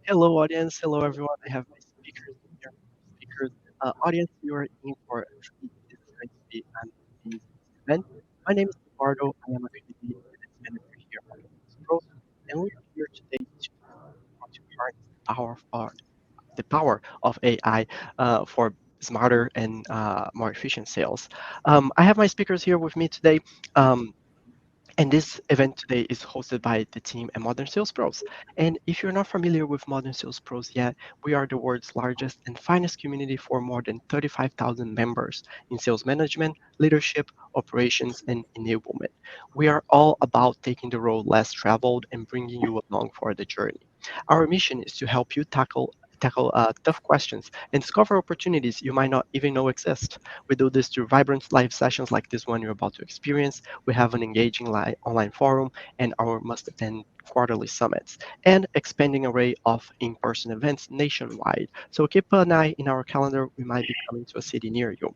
Hello, audience. Hello, everyone. I have my speakers here. Speakers, audience, you are in for a treat. This is going to be an amazing event. My name is Eduardo. I am actually the event manager here at Pros, and we are here today to how to harness the power of AI for smarter and more efficient sales. I have my speakers here with me today. Um, and this event today is hosted by the team at Modern Sales Pros. And if you're not familiar with Modern Sales Pros yet, we are the world's largest and finest community for more than 35,000 members in sales management, leadership, operations, and enablement. We are all about taking the road less traveled and bringing you along for the journey. Our mission is to help you tackle tough questions and discover opportunities you might not even know exist. We do this through vibrant live sessions like this one you're about to experience. We have an engaging online forum and our must-attend quarterly summits, and expanding array of in-person events nationwide. So keep an eye in our calendar. We might be coming to a city near you.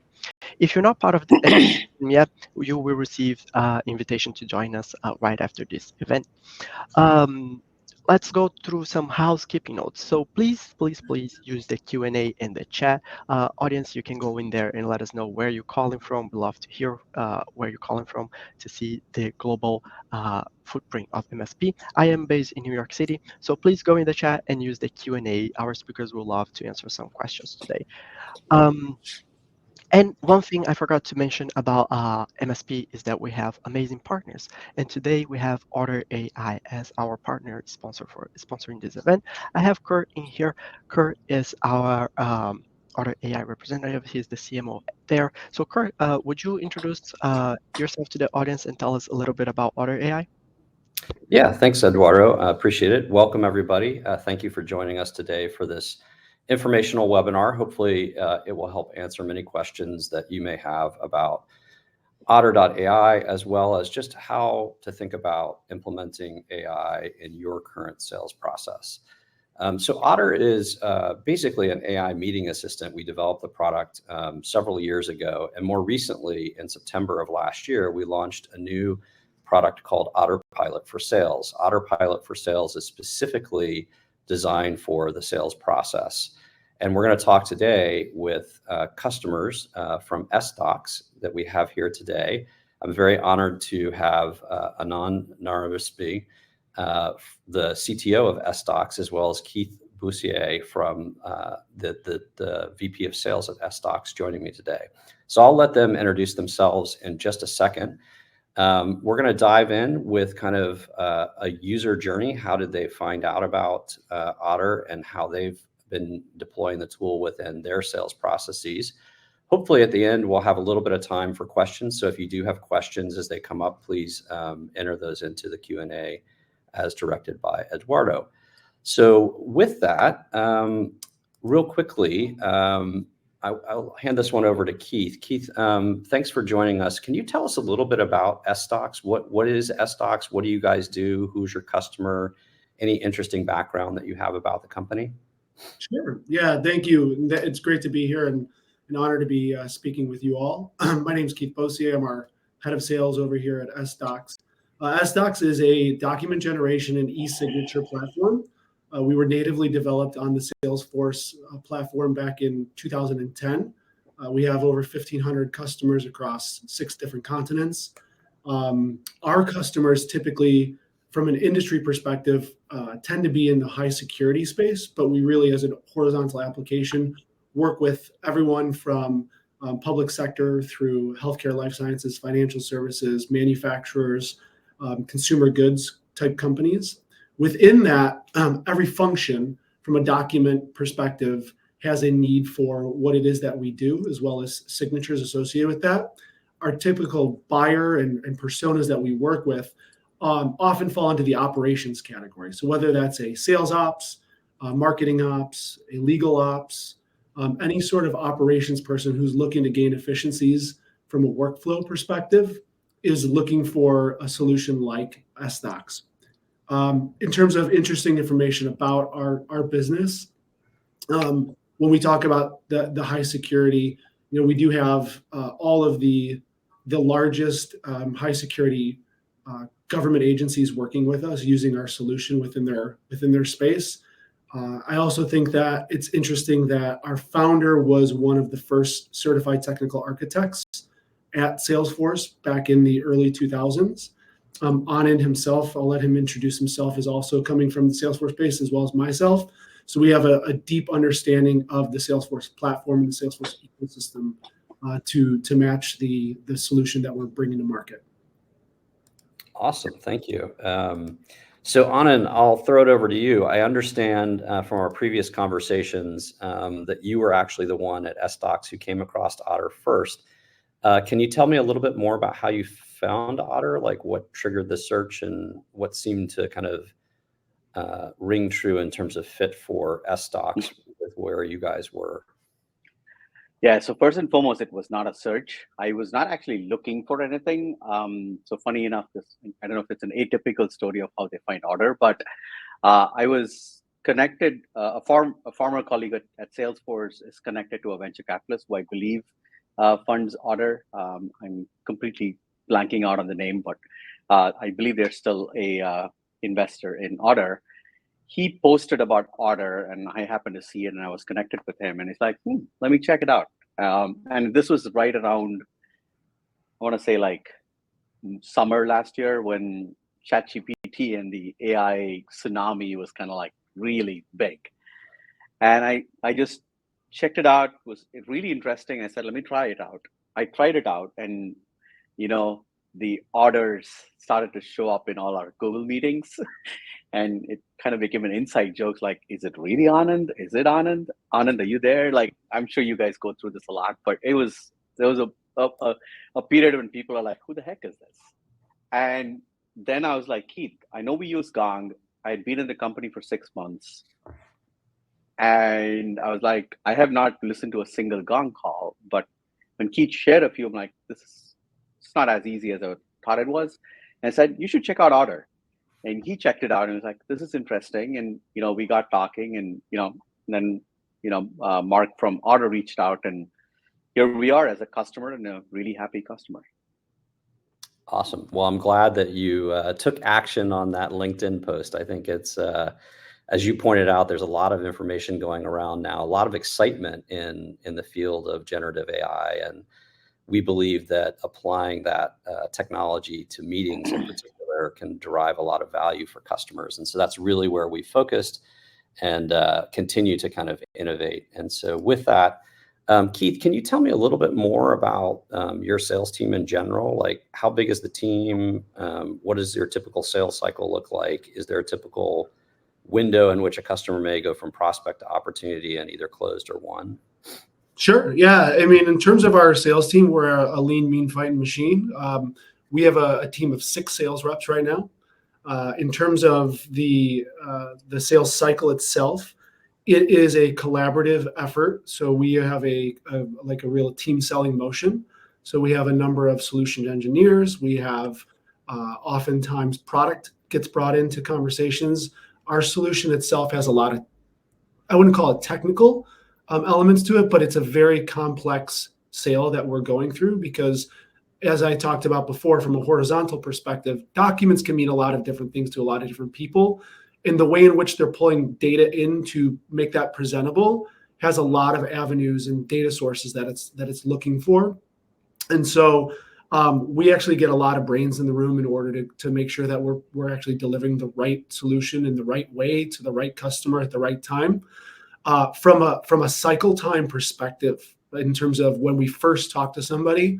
If you're not part of the ecosystem yet, you will receive invitation to join us right after this event. Um, let's go through some housekeeping notes. So please use the Q&A in the chat. Audience, you can go in there and let us know where you're calling from. We love to hear where you're calling from to see the global footprint of MSP. I am based in New York City, so please go in the chat and use the Q&A. Our speakers will love to answer some questions today. Um, and one thing I forgot to mention about MSP is that we have amazing partners. And today we have Otter.ai as our partner sponsor for sponsoring this event. I have Kurt in here. Kurt is our Otter.ai representative. He's the CMO there. So Kurt, would you introduce yourself to the audience and tell us a little bit about Otter.ai? Yeah, thanks, Eduardo. I appreciate it. Welcome, everybody. Thank you for joining us today for this informational webinar. Hopefully, it will help answer many questions that you may have about Otter.ai, as well as just how to think about implementing AI in your current sales process. So Otter is basically an AI meeting assistant. We developed the product several years ago, and more recently, in September of last year, we launched a new product called Autopilot for Sales. Autopilot for Sales is specifically designed for the sales process. And we're going to talk today with customers from SDocs that we have here today. I'm very honored to have Anand Narasimhan, the CTO of SDocs, as well as Keith Bossier from the VP of Sales at SDocs joining me today. So I'll let them introduce themselves in just a second. We're going to dive in with kind of a user journey. How did they find out about Otter and how they've been deploying the tool within their sales processes? Hopefully at the end, we'll have a little bit of time for questions. So if you do have questions as they come up, please enter those into the Q&A as directed by Eduardo. So with that, real quickly, I'll hand this one over to Keith. Keith, thanks for joining us. Can you tell us a little bit about SDocs? What is SDocs? What do you guys do? Who's your customer? Any interesting background that you have about the company? Sure. Yeah, thank you. It's great to be here and an honor to be speaking with you all. My name is Keith Bossier. I'm our head of sales over here at SDocs. SDocs is a document generation and e-signature platform. We were natively developed on the Salesforce platform back in 2010. We have over 1,500 customers across 6 different continents. Our customers typically, from an industry perspective, tend to be in the high security space, but we really, as a horizontal application, work with everyone from public sector through healthcare, life sciences, financial services, manufacturers, consumer goods type companies. Within that, every function from a document perspective has a need for what it is that we do, as well as signatures associated with that. Our typical buyer and personas that we work with often fall into the operations category. So whether that's a sales ops, marketing ops, a legal ops, any sort of operations person who's looking to gain efficiencies from a workflow perspective is looking for a solution like SDocs. In terms of interesting information about our business, when we talk about the high security, we do have all of the largest high security government agencies working with us using our solution within their space. I also think that it's interesting that our founder was one of the first certified technical architects at Salesforce back in the early 2000s. Anand himself, I'll let him introduce himself, is also coming from the Salesforce base as well as myself. So we have a deep understanding of the Salesforce platform and the Salesforce ecosystem to match the solution that we're bringing to market. Awesome, thank you. So Anand, I'll throw it over to you. I understand from our previous conversations that you were actually the one at SDocs who came across Otter first. Can you tell me a little bit more about how you found Otter, like what triggered the search and what seemed to kind of ring true in terms of fit for SDocs with where you guys were? Yeah, so first and foremost, it was not a search. I was not actually looking for anything. So funny enough, I don't know if it's an atypical story of how they find Otter, but I was connected, a former colleague at Salesforce is connected to a venture capitalist who I believe funds Otter. I'm completely blanking out on the name, but I believe they're still a investor in Otter. He posted about Otter, and I happened to see it, and I was connected with him, and he's like, let me check it out. And this was right around, I want to say like summer last year when ChatGPT and the AI tsunami was kind of like really big. And I just checked it out. Was it really interesting? I said, let me try it out. I tried it out, and the Otters started to show up in all our Google meetings. And it kind of became an inside joke, like, is it really Anand? Is it Anand? Anand, are you there? Like, I'm sure you guys go through this a lot, but there was a period when people are like, who the heck is this? And then I was like, Keith, I know we use Gong. I had been in the company for 6 months. And I was like, I have not listened to a single Gong call, but when Keith shared a few, I'm like, it's not as easy as I thought it was. And I said, you should check out Otter. And he checked it out and was like, this is interesting. And, we got talking and, then, Mark from Otter reached out and here we are as a customer and a really happy customer. Awesome. Well, I'm glad that you took action on that LinkedIn post. I think it's, as you pointed out, there's a lot of information going around now, a lot of excitement in the field of generative AI. And we believe that applying that technology to meetings in particular can derive a lot of value for customers. And so that's really where we focused and continue to kind of innovate. And so with that, Keith, can you tell me a little bit more about your sales team in general? Like, how big is the team? What does your typical sales cycle look like? Is there a typical window in which a customer may go from prospect to opportunity and either closed or won? Sure. Yeah. I mean, in terms of our sales team, we're a lean, mean fighting machine. We have a team of 6 sales reps right now. In terms of the sales cycle itself, it is a collaborative effort. So we have a real team selling motion. So we have a number of solution engineers. We have oftentimes product gets brought into conversations. Our solution itself has a lot of, I wouldn't call it technical elements to it, but it's a very complex sale that we're going through because, as I talked about before, from a horizontal perspective, documents can mean a lot of different things to a lot of different people. And the way in which they're pulling data in to make that presentable has a lot of avenues and data sources that it's looking for. And so we actually get a lot of brains in the room in order to make sure that we're actually delivering the right solution in the right way to the right customer at the right time. From a cycle time perspective, in terms of when we first talk to somebody,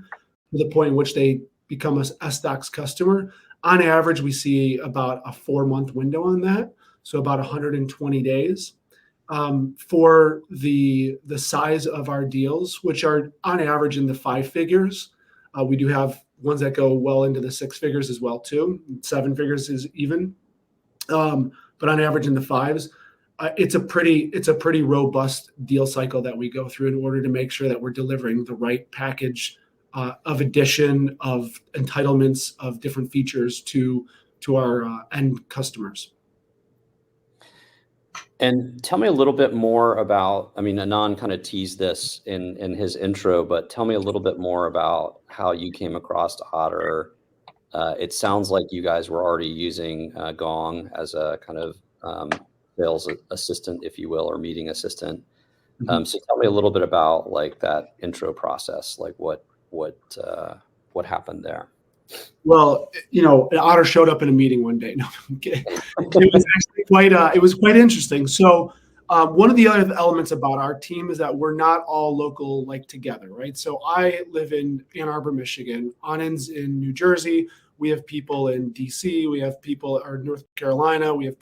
to the point in which they become a SDocs customer, on average, we see about a 4-month window on that, so about 120 days. For the size of our deals, which are on average in the 5 figures, we do have ones that go well into the 6 figures as well too. 7 figures is even, but on average in the 5s. It's a pretty robust deal cycle that we go through in order to make sure that we're delivering the right package of addition, of entitlements, of different features to our end customers. And tell me a little bit more about, I mean, Anand kind of teased this in his intro, but tell me a little bit more about how you came across Otter. It sounds like you guys were already using Gong as a kind of sales assistant, if you will, or meeting assistant. So tell me a little bit about like that intro process, like what happened there. Well, Otter showed up in a meeting one day. No, I'm kidding. It was actually quite interesting. So one of the other elements about our team is that we're not all local, like together, right? So I live in Ann Arbor, Michigan. Anand's in New Jersey. We have people in DC. We have people in North Carolina. We have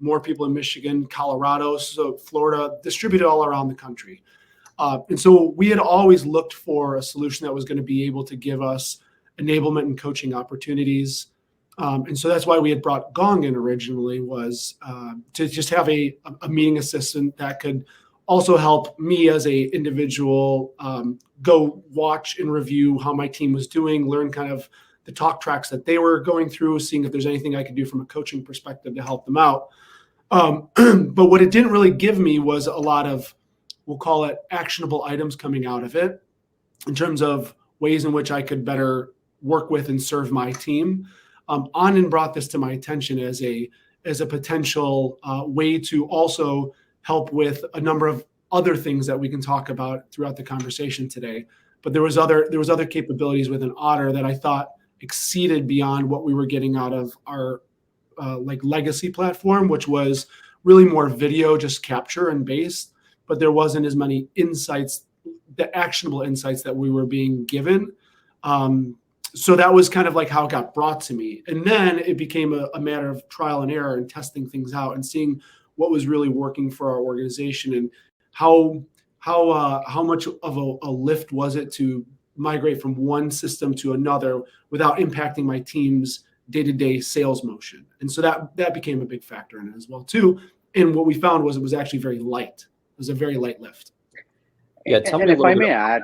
more people in Michigan, Colorado, so Florida, distributed all around the country. And so we had always looked for a solution that was going to be able to give us enablement and coaching opportunities. And so that's why we had brought Gong in originally, was to just have a meeting assistant that could also help me as a individual go watch and review how my team was doing, learn kind of the talk tracks that they were going through, seeing if there's anything I could do from a coaching perspective to help them out. But what it didn't really give me was a lot of, we'll call it, actionable items coming out of it in terms of ways in which I could better work with and serve my team. Anand brought this to my attention as a potential way to also help with a number of other things that we can talk about throughout the conversation today. But there was other capabilities within Otter that I thought exceeded beyond what we were getting out of our like legacy platform, which was really more video, just capture and based. But there wasn't as many insights, the actionable insights that we were being given. So that was kind of like how it got brought to me. And then it became a matter of trial and error and testing things out and seeing what was really working for our organization and how much of a lift was it to migrate from one system to another without impacting my team's day-to-day sales motion. And so that became a big factor in it as well too. And what we found was it was actually very light. It was a very light lift. Yeah, tell me a little bit. If I may add,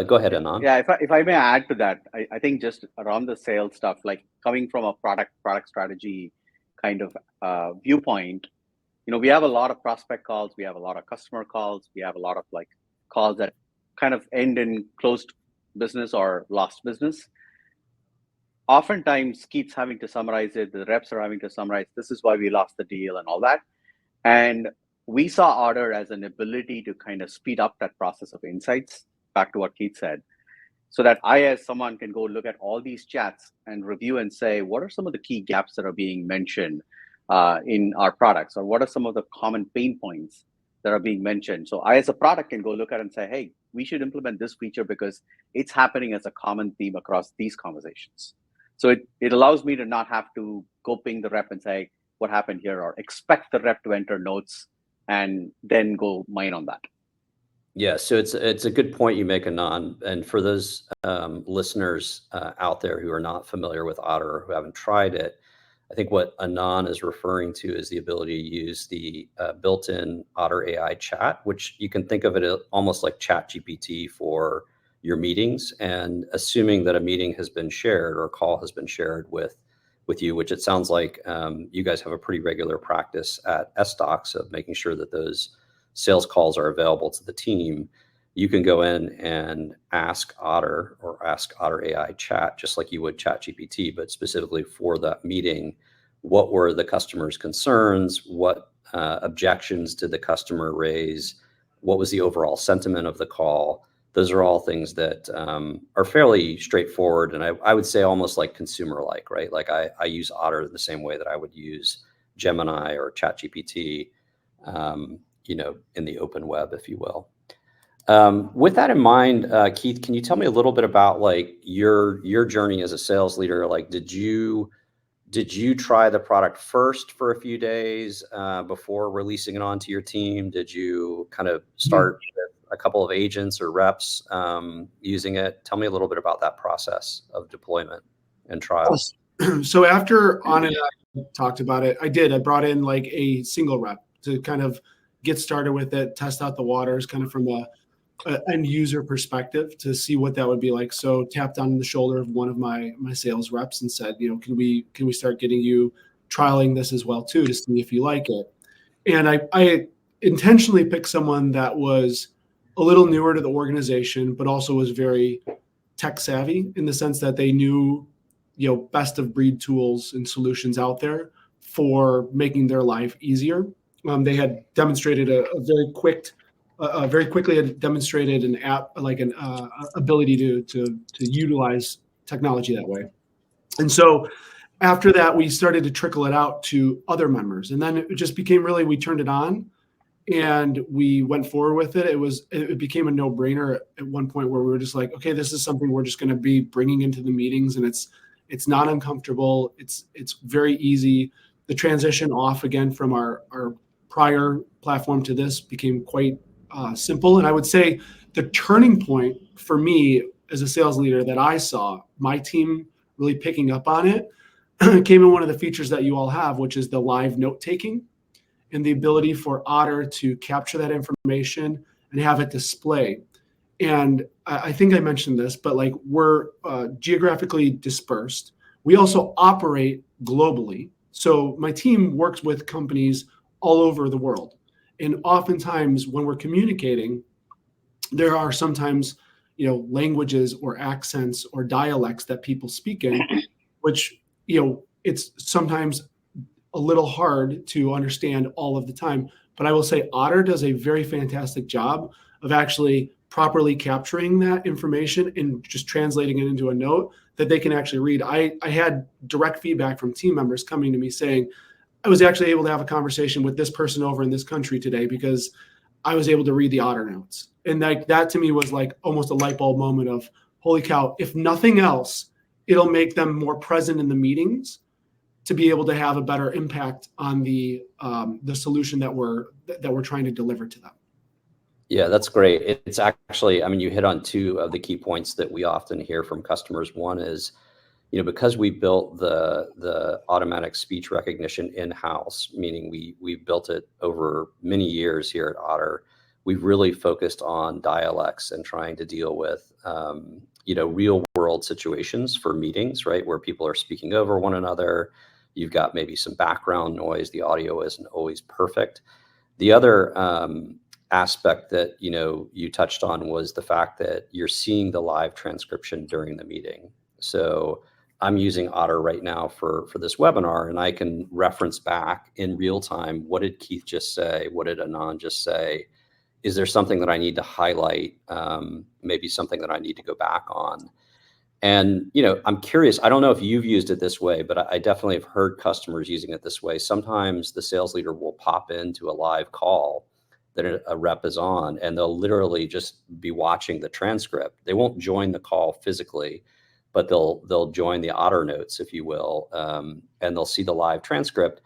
go ahead, Anand. Yeah, if I may add to that, I think just around the sales stuff, like coming from a product strategy kind of viewpoint, we have a lot of prospect calls, we have a lot of customer calls, we have a lot of like calls that kind of end in closed business or lost business. Oftentimes, Keith's having to summarize it, the reps are having to summarize, this is why we lost the deal and all that. And we saw Otter as an ability to kind of speed up that process of insights, back to what Keith said, so that I, as someone, can go look at all these chats and review and say, what are some of the key gaps that are being mentioned in our products, or what are some of the common pain points that are being mentioned? So I, as a product, can go look at it and say, hey, we should implement this feature because it's happening as a common theme across these conversations. So it allows me to not have to go ping the rep and say, what happened here, or expect the rep to enter notes and then go mine on that. Yeah, so it's a good point you make, Anand. And for those listeners out there who are not familiar with Otter or who haven't tried it, I think what Anand is referring to is the ability to use the built-in Otter.ai chat, which you can think of it almost like ChatGPT for your meetings. And assuming that a meeting has been shared or a call has been shared with you, which it sounds like you guys have a pretty regular practice at SDocs of making sure that those sales calls are available to the team, you can go in and ask Otter or ask Otter.ai chat, just like you would ChatGPT, but specifically for that meeting, what were the customer's concerns? What objections did the customer raise? What was the overall sentiment of the call? Those are all things that are fairly straightforward. And I would say almost like consumer-like, right? Like I use Otter the same way that I would use Gemini or ChatGPT, in the open web, if you will. With that in mind, Keith, can you tell me a little bit about like your journey as a sales leader? Like, did you try the product first for a few days before releasing it onto your team? Did you kind of start with a couple of agents or reps using it? Tell me a little bit about that process of deployment and trials. So after Anand and I talked about it, I brought in like a single rep to kind of get started with it, test out the waters kind of from a end user perspective to see what that would be like. So tapped on the shoulder of one of my sales reps and said, can we start getting you trialing this as well too, to see if you like it? And I intentionally picked someone that was a little newer to the organization, but also was very tech savvy in the sense that they knew, best of breed tools and solutions out there for making their life easier. They had demonstrated very quickly had demonstrated an app, like an ability to utilize technology that way. And so after that, we started to trickle it out to other members, and then it just became really, we turned it on and we went forward with it. It became a no-brainer at one point where we were just like, okay, this is something we're just going to be bringing into the meetings, and it's not uncomfortable. It's very easy. The transition off again from our prior platform to this became quite simple. And I would say the turning point for me as a sales leader that I saw my team really picking up on it came in one of the features that you all have, which is the live note taking, and the ability for Otter to capture that information and have it display. And I think I mentioned this, but like, we're geographically dispersed. We also operate globally. So my team works with companies all over the world. And oftentimes when we're communicating, there are sometimes, languages or accents or dialects that people speak in, which, it's sometimes a little hard to understand all of the time. But I will say Otter does a very fantastic job of actually properly capturing that information and just translating it into a note that they can actually read. I had direct feedback from team members coming to me saying, I was actually able to have a conversation with this person over in this country today because I was able to read the Otter notes. And that to me was like almost a light bulb moment of, holy cow, if nothing else, it'll make them more present in the meetings to be able to have a better impact on the solution that we're trying to deliver to them. Yeah, that's great. It's actually, I mean, you hit on two of the key points that we often hear from customers. One is, because we built the automatic speech recognition in-house, meaning we built it over many years here at Otter. We've really focused on dialects and trying to deal with, real world situations for meetings, right? Where people are speaking over one another. You've got maybe some background noise. The audio isn't always perfect. The other aspect that you touched on was the fact that you're seeing the live transcription during the meeting. So I'm using Otter right now for this webinar, and I can reference back in real time. What did Keith just say? What did Anand just say? Is there something that I need to highlight? Maybe something that I need to go back on. And, I'm curious, I don't know if you've used it this way, but I definitely have heard customers using it this way. Sometimes the sales leader will pop into a live call that a rep is on, and they'll literally just be watching the transcript. They won't join the call physically, but they'll join the Otter notes, if you will, and they'll see the live transcript.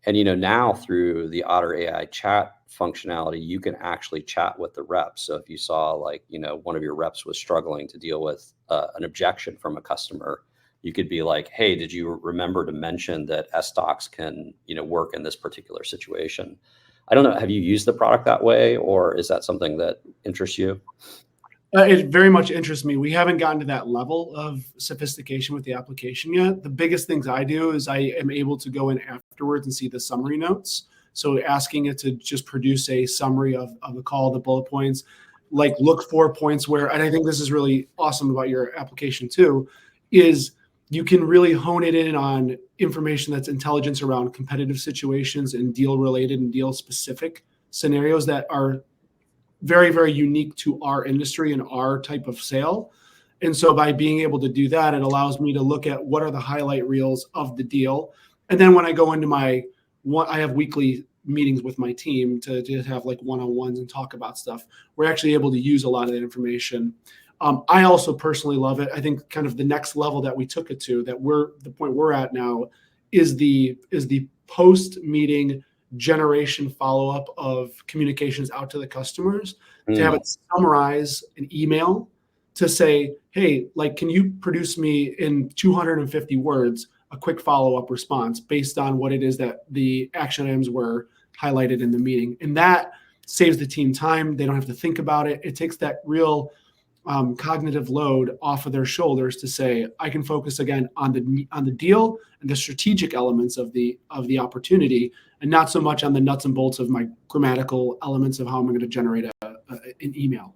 And, now through the Otter.ai chat functionality, you can actually chat with the reps. So if you saw one of your reps was struggling to deal with an objection from a customer, you could be like, hey, did you remember to mention that SDocs can, work in this particular situation? I don't know. Have you used the product that way, or is that something that interests you? It very much interests me. We haven't gotten to that level of sophistication with the application yet. The biggest things I do is I am able to go in afterwards and see the summary notes. So asking it to just produce a summary of the call, the bullet points, like look for points where, and I think this is really awesome about your application too, is you can really hone it in on information that's intelligence around competitive situations and deal related and deal specific scenarios that are very, very unique to our industry and our type of sale. And so by being able to do that, it allows me to look at what are the highlight reels of the deal. And then when I go into I have weekly meetings with my team to have like one-on-ones and talk about stuff. We're actually able to use a lot of that information. I also personally love it. I think kind of the next level that we took it to, the point we're at now, is the post-meeting generation follow-up of communications out to the customers, to have it summarize an email to say, hey, can you produce me in 250 words a quick follow-up response based on what it is that the action items were highlighted in the meeting. And that saves the team time. They don't have to think about it. It takes that real cognitive load off of their shoulders to say, I can focus again on the deal and the strategic elements of the opportunity, and not so much on the nuts and bolts of my grammatical elements of how I'm going to generate an email.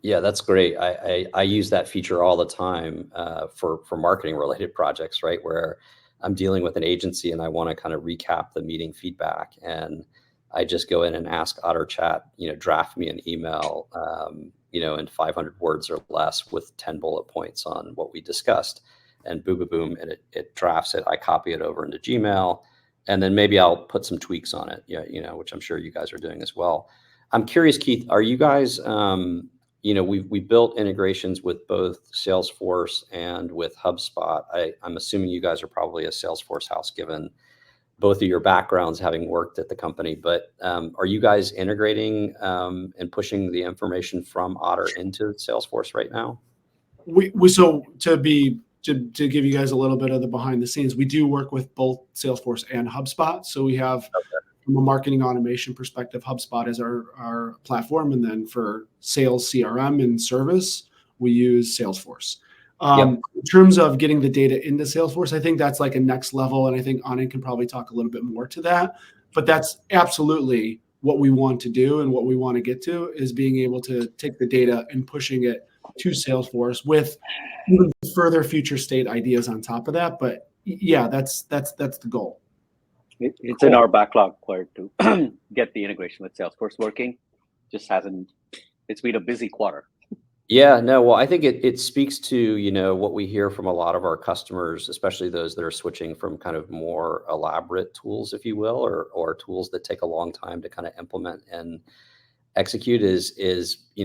Yeah, that's great. I use that feature all the time for marketing related projects, right? Where I'm dealing with an agency and I want to kind of recap the meeting feedback, and I just go in and ask Otter Chat, draft me an email, in 500 words or less with 10 bullet points on what we discussed, and boom, boom, boom, and it drafts it. I copy it over into Gmail, and then maybe I'll put some tweaks on it, which I'm sure you guys are doing as well. I'm curious, Keith, are you guys, we built integrations with both Salesforce and with HubSpot. I'm assuming you guys are probably a Salesforce house, given both of your backgrounds having worked at the company, but are you guys integrating and pushing the information from Otter into Salesforce right now? So to give you guys a little bit of the behind the scenes, we do work with both Salesforce and HubSpot. So we have, from a marketing automation perspective, HubSpot is our platform, and then for sales CRM and service, we use Salesforce. In terms of getting the data into Salesforce, I think that's like a next level, and I think Anand can probably talk a little bit more to that. But that's absolutely what we want to do, and what we want to get to is being able to take the data and pushing it to Salesforce with even further future state ideas on top of that. But yeah, that's the goal. It's cool. In our backlog part to get the integration with Salesforce working. Just hasn't. It's been a busy quarter. Yeah, no, well, I think it speaks to, what we hear from a lot of our customers, especially those that are switching from kind of more elaborate tools, if you will, or tools that take a long time to kind of implement and execute is,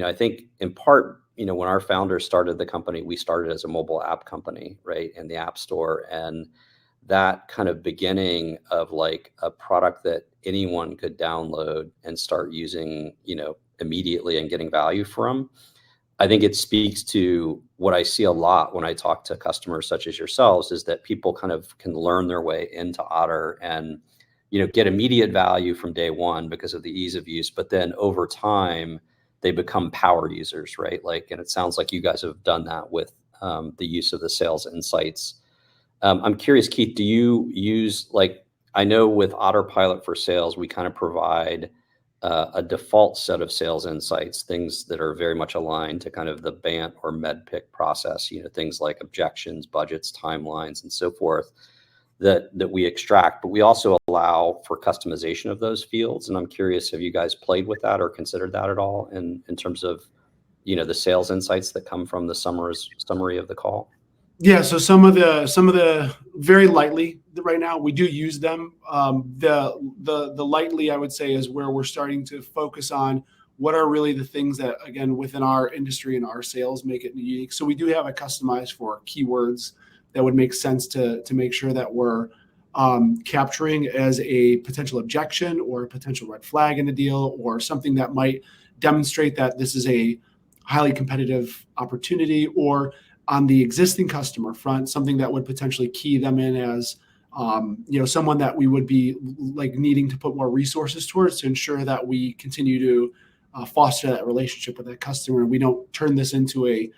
I think in part, when our founders started the company, we started as a mobile app company, right, in the App Store. And that kind of beginning of like a product that anyone could download and start using, immediately and getting value from, I think it speaks to what I see a lot when I talk to customers such as yourselves, is that people kind of can learn their way into Otter and, get immediate value from day one because of the ease of use. But then over time, they become power users, right? And it sounds like you guys have done that with the use of the sales insights. I'm curious, Keith, do you use, I know with Autopilot for Sales, we kind of provide a default set of sales insights, things that are very much aligned to kind of the BANT or MEDPIC process, things like objections, budgets, timelines, and so forth that we extract, but we also allow for customization of those fields. And I'm curious, have you guys played with that or considered that at all in terms of, the sales insights that come from the summary of the call? Yeah, so some of the very lightly right now we do use them. The lightly, I would say, is where we're starting to focus on what are really the things that, again, within our industry and our sales make it unique. So we do have it customized for keywords that would make sense to make sure that we're capturing as a potential objection or a potential red flag in a deal, or something that might demonstrate that this is a highly competitive opportunity, or on the existing customer front, something that would potentially key them in as, someone that we would be needing to put more resources towards to ensure that we continue to foster that relationship with that customer, and we don't turn this into a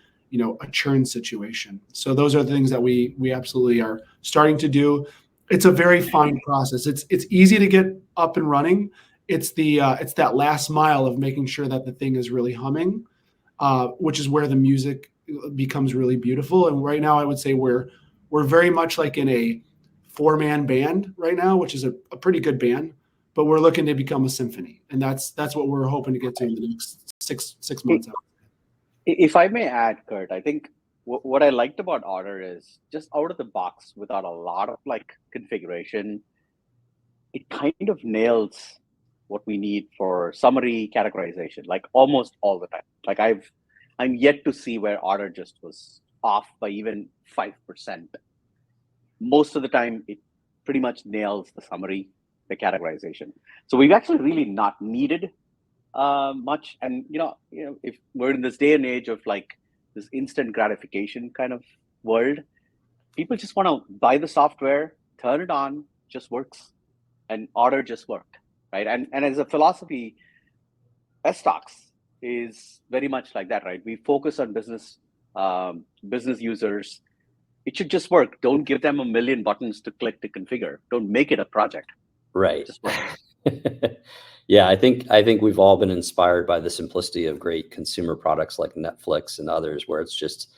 churn situation. So those are the things that we absolutely are starting to do. It's a very fine process. It's easy to get up and running. It's that last mile of making sure that the thing is really humming, which is where the music becomes really beautiful. And right now, I would say we're very much like in a 4-man band right now, which is a pretty good band, but we're looking to become a symphony, and that's what we're hoping to get to in the next six months out. If I may add, Kurt, I think what I liked about Otter is just out of the box, without a lot of configuration, it kind of nails what we need for summary categorization, almost all the time. I'm yet to see where Otter just was off by even 5%. Most of the time, it pretty much nails the summary, the categorization. So we've actually really not needed much. And if we're in this day and age of this instant gratification kind of world, people just want to buy the software, turn it on, just works, and Otter just worked, right? And as a philosophy, SDocs is very much like that, right? We focus on business users. It should just work. Don't give them a million buttons to click to configure. Don't make it a project. Right. Just work. Yeah, I think we've all been inspired by the simplicity of great consumer products like Netflix and others, where it's just,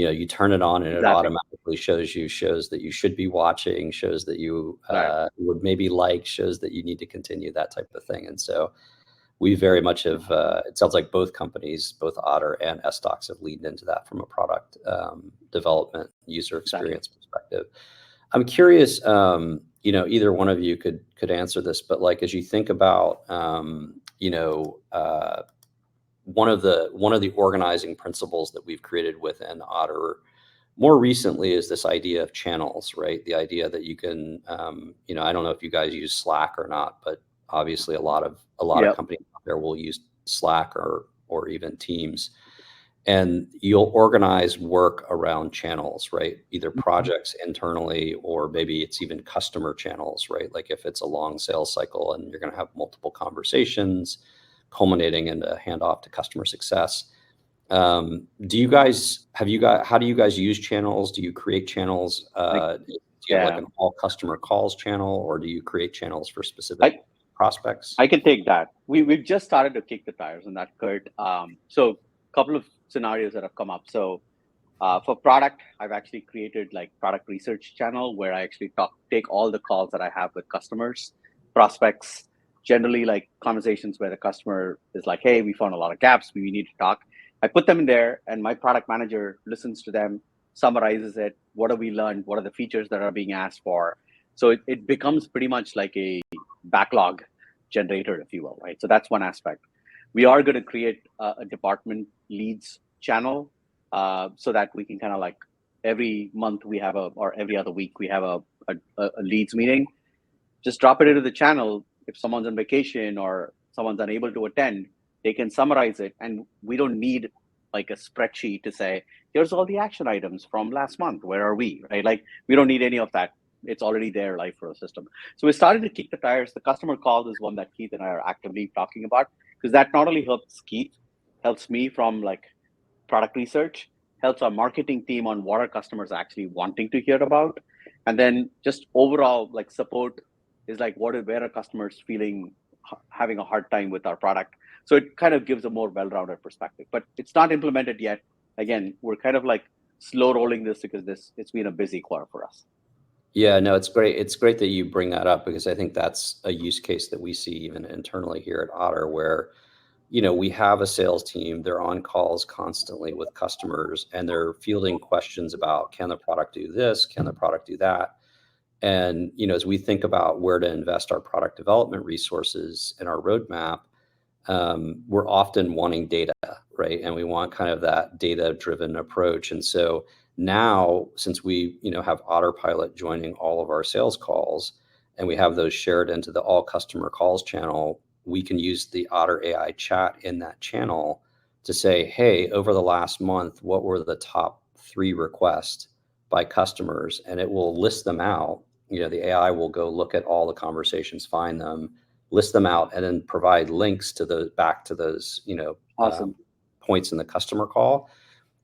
you turn it on and it Exactly. automatically shows that you should be watching, shows that you would maybe like, shows that you need to continue, that type of thing. And so we very much have, it sounds like both companies, both Otter and SDocs, have leaned into that from a product development, user experience perspective. I'm curious, either one of you could answer this, but like, as you think about, one of the organizing principles that we've created within Otter more recently is this idea of channels, right? The idea that you can, I don't know if you guys use Slack or not, but obviously a lot of companies out there will use Slack or even Teams, and you'll organize work around channels, right? Either projects internally, or maybe it's even customer channels, right? Like if it's a long sales cycle and you're going to have multiple conversations culminating in a handoff to customer success. How do you guys use channels? Do you create channels? Do you have like an all customer calls channel, or do you create channels for specific prospects? I can take that. We've just started to kick the tires on that, Kurt. So a couple of scenarios that have come up. So for product, I've actually created like product research channel where I actually take all the calls that I have with customers, prospects, generally like conversations where the customer is like, hey, we found a lot of gaps, we need to talk. I put them in there, and my product manager listens to them, summarizes it. What have we learned? What are the features that are being asked for? So it becomes pretty much like a backlog generator, if you will, right? So that's one aspect. We are going to create a department leads channel so that we can kind of like every month we have or every other week we have a leads meeting. Just drop it into the channel. If someone's on vacation or someone's unable to attend, they can summarize it, and we don't need like a spreadsheet to say, here's all the action items from last month, where are we, right? Like we don't need any of that. It's already there live for a system. So we started to kick the tires. The customer calls is one that Keith and I are actively talking about, because that not only helps Keith, helps me from like product research, helps our marketing team on what our customers are actually wanting to hear about. And then just overall like support is like where are customers having a hard time with our product. So it kind of gives a more well-rounded perspective, but it's not implemented yet. Again, we're kind of like slow rolling this because it's been a busy quarter for us. Yeah, no, it's great. It's great that you bring that up, because I think that's a use case that we see even internally here at Otter, where, we have a sales team, they're on calls constantly with customers, and they're fielding questions about, can the product do this? Can the product do that? And, as we think about where to invest our product development resources in our roadmap, we're often wanting data, right? And we want kind of that data-driven approach. And so now, since we, have Autopilot joining all of our sales calls, and we have those shared into the all customer calls channel, we can use the Otter.ai chat in that channel to say, hey, over the last month, what were the top 3 requests by customers? And it will list them out. The AI will go look at all the conversations, find them, list them out, and then provide links to back to those, Awesome. points in the customer call.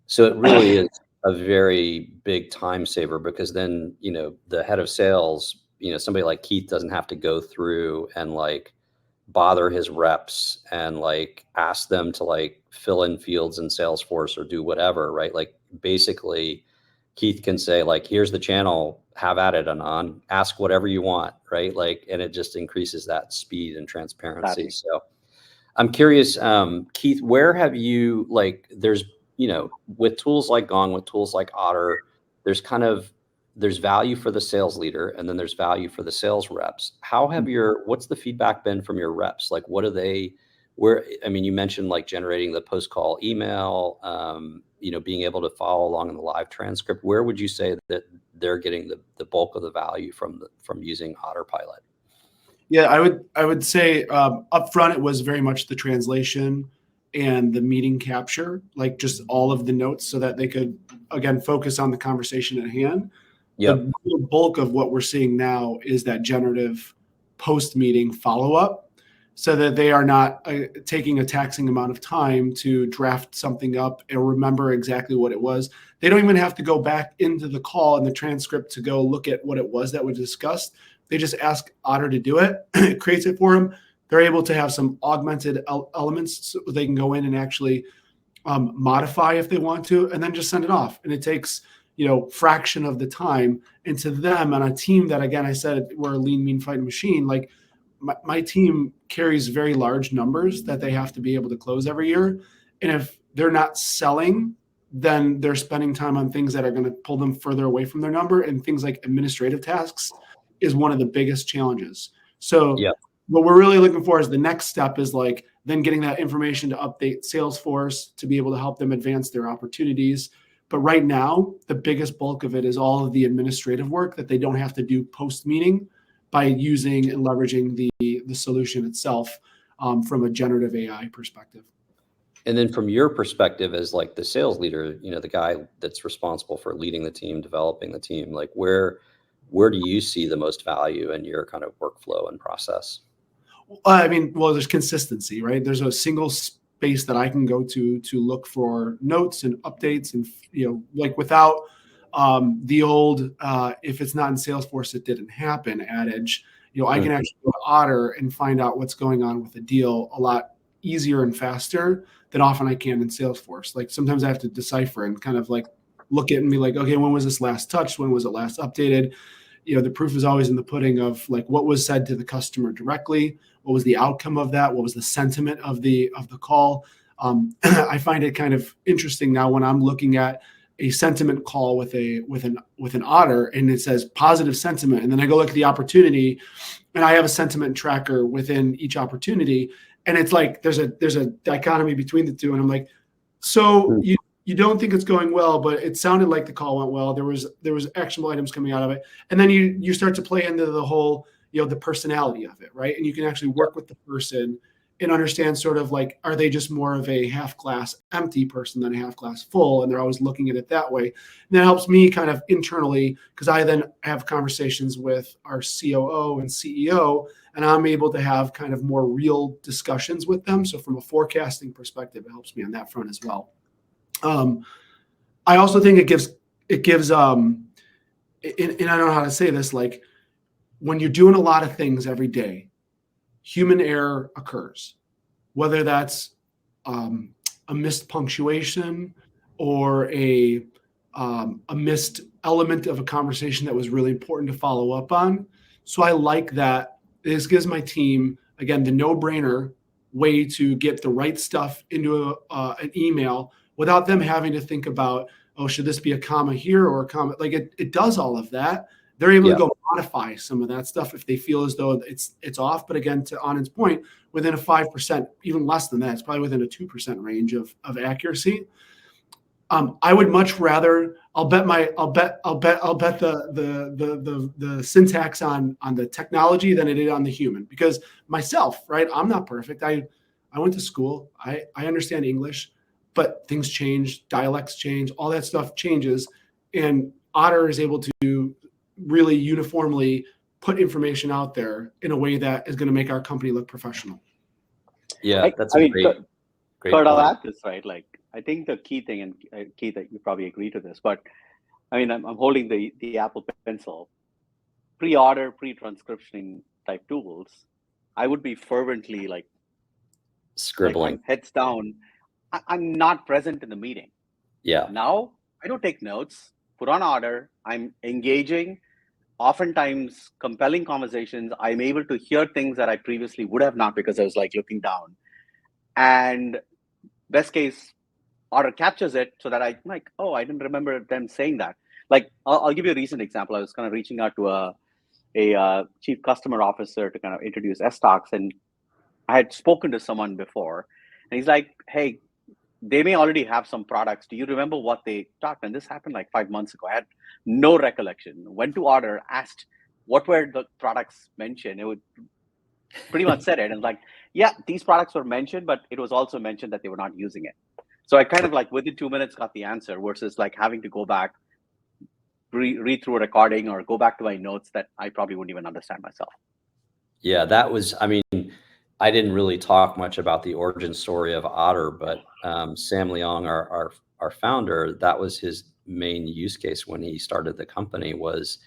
So it really is a very big time saver, because then, the head of sales, somebody like Keith doesn't have to go through and like bother his reps and like ask them to like fill in fields in Salesforce or do whatever, right? Like basically Keith can say like, here's the channel, have at it, Anand, ask whatever you want, right? Like, and it just increases that speed and transparency. So I'm curious, Keith, where have you, like, there's, with tools like Gong, with tools like Otter, there's value for the sales leader, and then there's value for the sales reps. What's the feedback been from your reps? Like, you mentioned like generating the post-call email, being able to follow along in the live transcript. Where would you say that they're getting the bulk of the value from using Autopilot? Yeah, I would say up front it was very much the translation and the meeting capture, like just all of the notes, so that they could again focus on the conversation at hand. Yep. The bulk of what we're seeing now is that generative post-meeting follow-up, so that they are not taking a taxing amount of time to draft something up and remember exactly what it was. They don't even have to go back into the call and the transcript to go look at what it was that was discussed. They just ask Otter to do it. It creates it for them. They're able to have some augmented elements so they can go in and actually modify if they want to, and then just send it off. And it takes, fraction of the time. And to them on a team that, again, I said, we're a lean, mean fighting machine. Like my team carries very large numbers that they have to be able to close every year. And if they're not selling, then they're spending time on things that are going to pull them further away from their number. And things like administrative tasks is one of the biggest challenges. So what we're really looking for is the next step is like then getting that information to update Salesforce to be able to help them advance their opportunities. But right now, the biggest bulk of it is all of the administrative work that they don't have to do post-meeting by using and leveraging the solution itself from a generative AI perspective. And then from your perspective as like the sales leader, the guy that's responsible for leading the team, developing the team, like where do you see the most value in your kind of workflow and process? There's consistency, right? There's a single space that I can go to look for notes and updates, and like without the old if it's not in Salesforce, it didn't happen adage. I can actually go to Otter and find out what's going on with the deal a lot easier and faster than often I can in Salesforce. Like sometimes I have to decipher and kind of like look at and be like, okay, when was this last touched? When was it last updated? The proof is always in the pudding of like what was said to the customer directly, what was the outcome of that, what was the sentiment of the call. I find it kind of interesting now when I'm looking at a sentiment call with an Otter and it says positive sentiment, and then I go look at the opportunity, and I have a sentiment tracker within each opportunity, and it's like there's a dichotomy between the two, and I'm like, so you don't think it's going well, but it sounded like the call went well. There was actionable items coming out of it. And then you start to play into the whole, the personality of it, right? And you can actually work with the person and understand sort of like, are they just more of a half glass empty person than a half glass full? And they're always looking at it that way. And that helps me kind of internally, because I then have conversations with our COO and CEO, and I'm able to have kind of more real discussions with them. So from a forecasting perspective, it helps me on that front as well. I also think it gives, and I don't know how to say this, like when you're doing a lot of things every day, human error occurs, whether that's a missed punctuation or a missed element of a conversation that was really important to follow up on. So I like that. This gives my team, again, the no-brainer way to get the right stuff into an email without them having to think about, oh, should this be a comma here or a comma? Like it does all of that. They're able to go modify some of that stuff if they feel as though it's off. But again, to Anand's point, within a 5%, even less than that, it's probably within a 2% range of accuracy. I would much rather. I'll bet the syntax on the technology than it is on the human, because myself, right? I'm not perfect. I went to school. I understand English, but things change, dialects change, all that stuff changes, and Otter is able to really uniformly put information out there in a way that is going to make our company look professional. Yeah, that's a great Kurt, I'll add this, right? Like, I think the key thing, and Keith, you probably agree to this, but I mean, I'm holding the Apple Pencil. Pre-order, pre-transcriptioning type tools, I would be fervently like scribbling, heads down. I'm not present in the meeting. Yeah. Now I don't take notes. Put on Otter. I'm engaging. Oftentimes, compelling conversations. I'm able to hear things that I previously would have not, because I was like looking down. And best case, Otter captures it so that I'm like, oh, I didn't remember them saying that. Like, I'll give you a recent example. I was kind of reaching out to a chief customer officer to kind of introduce SDocs, and I had spoken to someone before, and he's like, hey, they may already have some products. Do you remember what they talked? And this happened like 5 months ago. I had no recollection. Went to Otter, asked what were the products mentioned. It would pretty much said it. And like, yeah, these products were mentioned, but it was also mentioned that they were not using it. So I kind of like within 2 minutes got the answer, versus like having to go back, read through a recording or go back to my notes that I probably wouldn't even understand myself. Yeah, that was, I mean, I didn't really talk much about the origin story of Otter, but Sam Leong, our founder, that was his main use case when he started the company. Was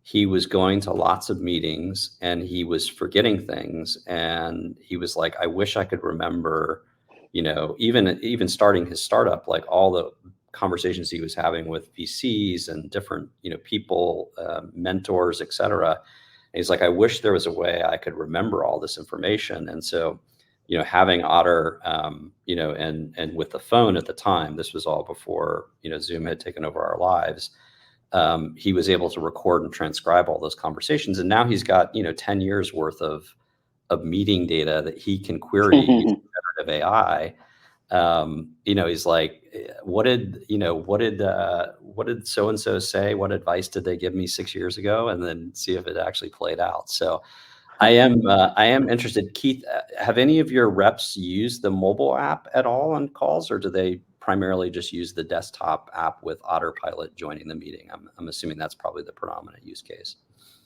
he was going to lots of meetings and he was forgetting things, and he was like, I wish I could remember, even starting his startup, like all the conversations he was having with VCs and different, people, mentors, et cetera. And he's like, I wish there was a way I could remember all this information. And so, having Otter, and with the phone at the time, this was all before, Zoom had taken over our lives. He was able to record and transcribe all those conversations. And now he's got, 10 years worth of meeting data that he can query using generative AI. He's like, what did so-and-so say? What advice did they give me 6 years ago? And then see if it actually played out. So I am interested. Keith, have any of your reps used the mobile app at all on calls, or do they primarily just use the desktop app with Autopilot joining the meeting? I'm assuming that's probably the predominant use case.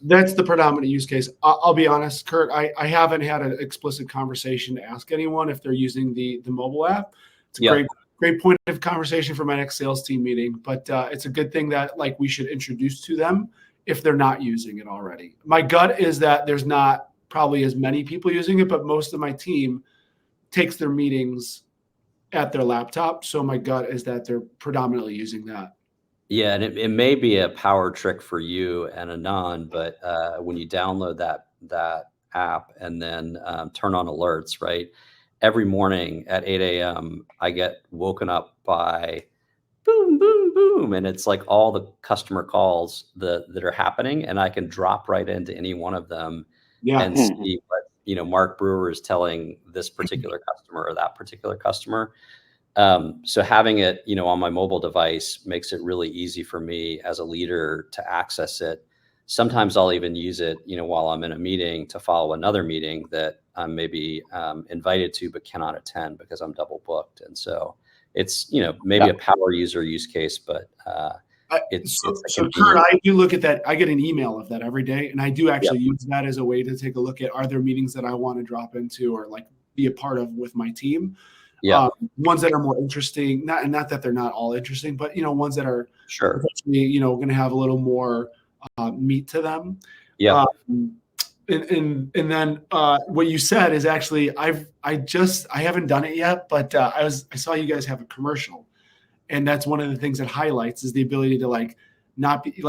That's the predominant use case. I'll be honest, Kurt, I haven't had an explicit conversation to ask anyone if they're using the mobile app. It's a great point of conversation for my next sales team meeting, but it's a good thing that we should introduce to them if they're not using it already. My gut is that there's not probably as many people using it, but most of my team takes their meetings at their laptop. So my gut is that they're predominantly using that. Yeah, and it may be a power trick for you and Anand, but when you download that app and then turn on alerts, right? Every morning at 8 a.m., I get woken up by boom, boom, boom, and it's like all the customer calls that are happening, and I can drop right into any one of them and see what Mark Brewer is telling this particular customer or that particular customer. So having it, on my mobile device makes it really easy for me as a leader to access it. Sometimes I'll even use it, while I'm in a meeting to follow another meeting that I'm maybe invited to but cannot attend because I'm double booked. And so it's, maybe a power user use case, but so Kurt, I do look at that. I get an email of that every day, and I do actually use that as a way to take a look at, are there meetings that I want to drop into or be a part of with my team? Ones that are more interesting, not that they're not all interesting, but ones that are going to have a little more meat to them. And then what you said is actually I haven't done it yet, but I saw you guys have a commercial, and that's one of the things that highlights is the ability to not be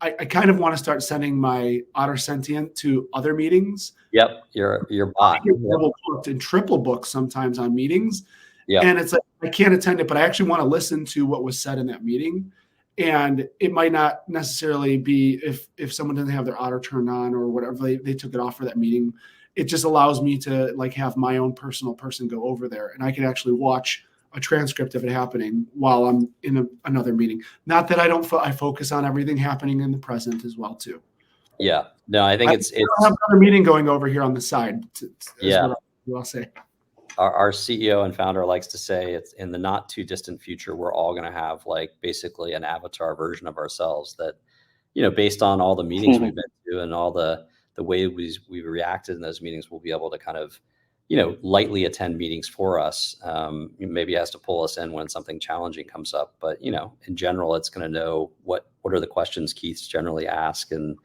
I kind of want to start sending my Otter Sentient to other meetings. Yep, your bot. Double booked and triple booked sometimes on meetings. And it's like I can't attend it, but I actually want to listen to what was said in that meeting. And it might not necessarily be if someone doesn't have their Otter turned on or whatever, they took it off for that meeting. It just allows me to have my own personal person go over there, and I can actually watch a transcript of it happening while I'm in another meeting. Not that I focus on everything happening in the present as well too. Yeah, no, I think it's have another meeting going over here on the side. I'll say. Our CEO and founder likes to say it's in the not too distant future, we're all going to have basically an avatar version of ourselves that, based on all the meetings we've been to and all the way we've reacted in those meetings, we'll be able to kind of, lightly attend meetings for us. Maybe has to pull us in when something challenging comes up, but in general, it's going to know what are the questions Keith's generally ask and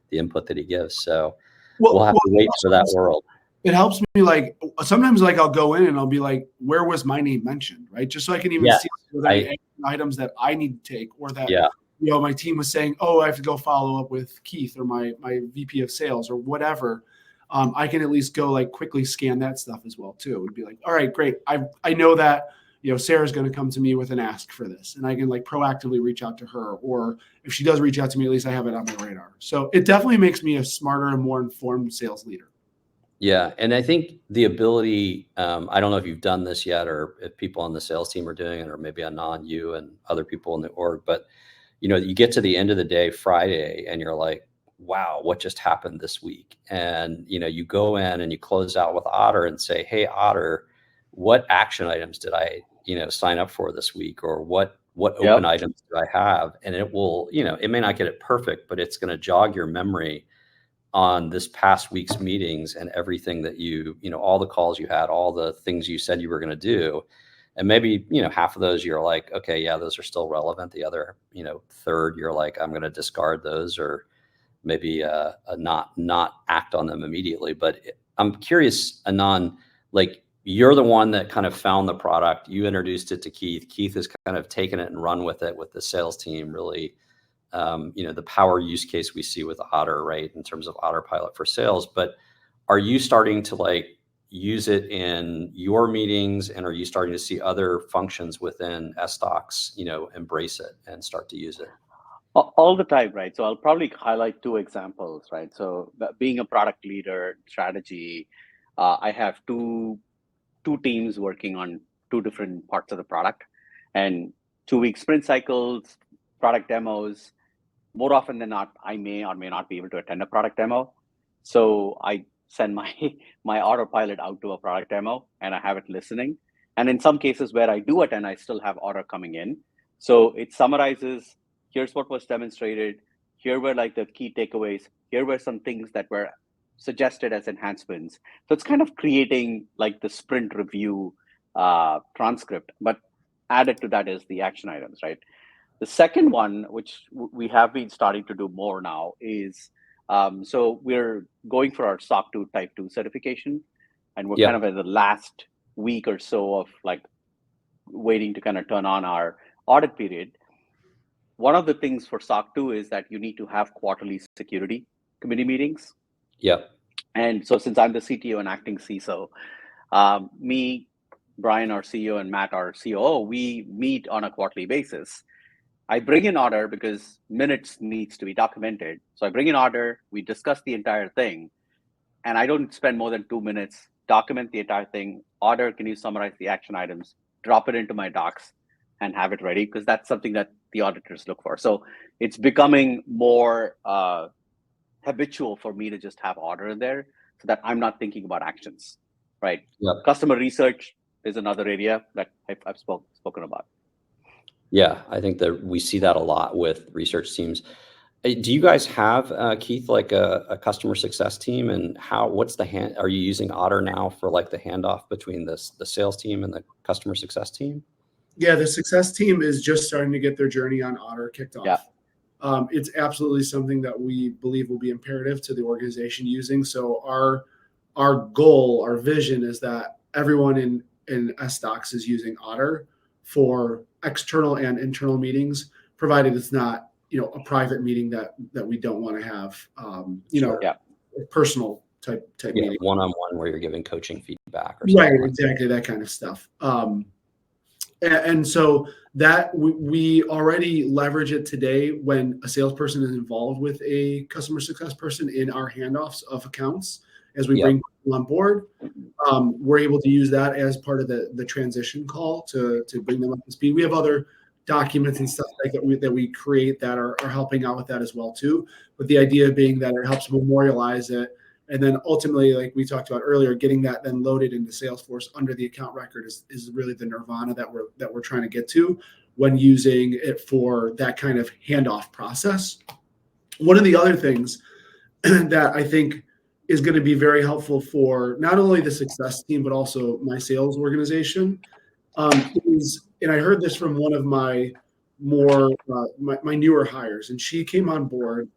the input that he gives. So we'll have to wait for that world. It helps me sometimes I'll go in and I'll be like, where was my name mentioned? Right. Just so I can even see items that I need to take, or that, my team was saying, oh, I have to go follow up with Keith or my VP of sales or whatever. I can at least go quickly scan that stuff as well too. It would be like, all right, great. I know that, Sarah's going to come to me with an ask for this, and I can proactively reach out to her, or if she does reach out to me, at least I have it on my radar. So it definitely makes me a smarter and more informed sales leader. Yeah. And I think the ability, I don't know if you've done this yet or if people on the sales team are doing it, or maybe Anand, you and other people in the org, but you get to the end of the day, Friday, and you're like, wow, what just happened this week? And, you go in and you close out with Otter and say, hey, Otter, what action items did I, sign up for this week? Or what open items do I have? And it will, it may not get it perfect, but it's going to jog your memory on this past week's meetings and everything that all the calls you had, all the things you said you were going to do. And maybe, half of those you're like, okay, yeah, those are still relevant. The other, third, you're like, I'm going to discard those, or maybe not act on them immediately. But I'm curious, Anand, you're the one that kind of found the product. You introduced it to Keith. Keith has kind of taken it and run with it with the sales team, really. The power use case we see with Otter, right, in terms of autopilot for sales. But are you starting to like use it in your meetings, and are you starting to see other functions within SDocs, embrace it and start to use it? All the time, right? So I'll probably highlight two examples, right? So being a product leader, strategy, I have two teams working on two different parts of the product, and 2-week sprint cycles, product demos. More often than not, I may or may not be able to attend a product demo. So I send my autopilot out to a product demo, and I have it listening. And in some cases where I do attend, I still have Otter coming in. So it summarizes, here's what was demonstrated, here were like the key takeaways, here were some things that were suggested as enhancements. So it's kind of creating like the sprint review transcript, but added to that is the action items, right? The second one, which we have been starting to do more now, is so we're going for our SOC 2 Type 2 certification, and we're kind of in the last week or so of like waiting to kind of turn on our audit period. One of the things for SOC 2 is that you need to have quarterly security committee meetings. Yep. And so since I'm the CTO and acting CISO, me, Brian, our CEO, and Matt, our COO, we meet on a quarterly basis. I bring in Otter because minutes needs to be documented. So I bring in Otter, we discuss the entire thing, and I don't spend more than 2 minutes, document the entire thing. Otter, can you summarize the action items, drop it into my docs, and have it ready? Because that's something that the auditors look for. So it's becoming more habitual for me to just have Otter in there so that I'm not thinking about actions, right? Yep. Customer research is another area that I've spoken about. Yeah, I think that we see that a lot with research teams. Do you guys have, Keith, like a customer success team, and are you using Otter now for like the handoff between the sales team and the customer success team? Yeah, the success team is just starting to get their journey on Otter kicked off. Yeah. It's absolutely something that we believe will be imperative to the organization using. So our goal, our vision is that everyone in SDocs is using Otter for external and internal meetings, provided it's not, a private meeting that we don't want to have, a personal type meeting. One-on-one where you're giving coaching feedback or something. Right, exactly, that kind of stuff. And so that we already leverage it today when a salesperson is involved with a customer success person in our handoffs of accounts. As we bring people on board, we're able to use that as part of the transition call to bring them up to speed. We have other documents and stuff like that we create that are helping out with that as well too. But the idea being that it helps memorialize it, and then ultimately, like we talked about earlier, getting that then loaded into Salesforce under the account record is really the nirvana that we're trying to get to when using it for that kind of handoff process. One of the other things that I think is going to be very helpful for not only the success team, but also my sales organization is, and I heard this from one of my my newer hires, and she came on board.